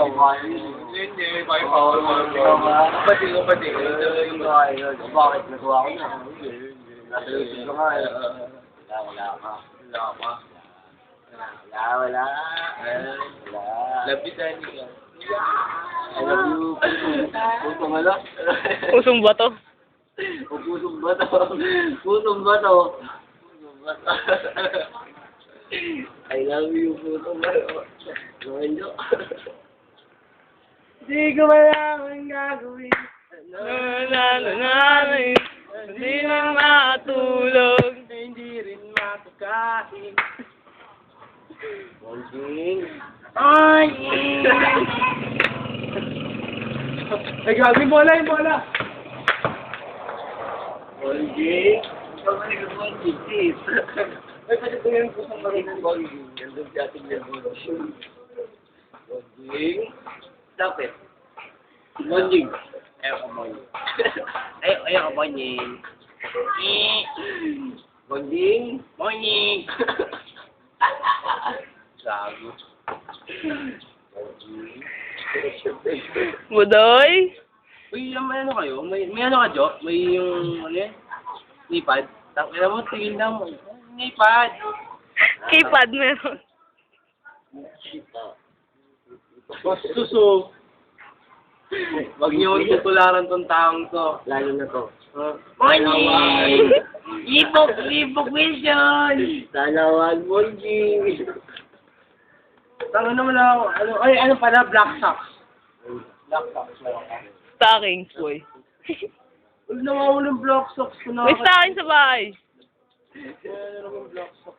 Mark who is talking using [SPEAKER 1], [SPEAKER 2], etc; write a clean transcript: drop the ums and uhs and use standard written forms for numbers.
[SPEAKER 1] Hindi, may power mo. Kapatid.
[SPEAKER 2] Bakit nagawa ko na? Nasa ko nga eh. Wala ka. Wala.
[SPEAKER 1] Lapitan niyo.
[SPEAKER 2] I love you. Pusong ano?
[SPEAKER 3] Pusong bato.
[SPEAKER 2] O pusong ba to? Pusong ba to? I love you, pusong ba to? Gawin nyo. Di ko alam ang gagawin.
[SPEAKER 3] Hindi na matulog.
[SPEAKER 2] Hindi rin makakain. Bonjing.
[SPEAKER 3] Ay!
[SPEAKER 2] Ay, gagawin bola. Bonjing. Ikaw ka nag-bonjing, sis. Ay, pati ito yung pusong marunong bonjing. Nandun si ating bonjing. Bonjing. Stop it. Bonjing. Ayaw ka bonjing. Ayaw ka bonjing. Bonjing. Gago.
[SPEAKER 3] Budoy?
[SPEAKER 1] Uy, may ano kayo? May ano ka, Jo? May yung, ano yan? Nipad? Tangina mo, tingin lang mo. Nipad!
[SPEAKER 3] Keypad meron.
[SPEAKER 1] Suso! Wag niyo tutularan tong taong to.
[SPEAKER 2] Lalo na to.
[SPEAKER 1] Morning! Libok vision!
[SPEAKER 2] Sana wag bonjing.
[SPEAKER 1] Tango naman ako, ano pala, Black Sox. Black Sox, meron ka?
[SPEAKER 3] Stockings, boy.
[SPEAKER 1] Huwag naman ng Black Sox ko na.
[SPEAKER 3] May stockings sa bahay.
[SPEAKER 1] Meron akong Black Sox.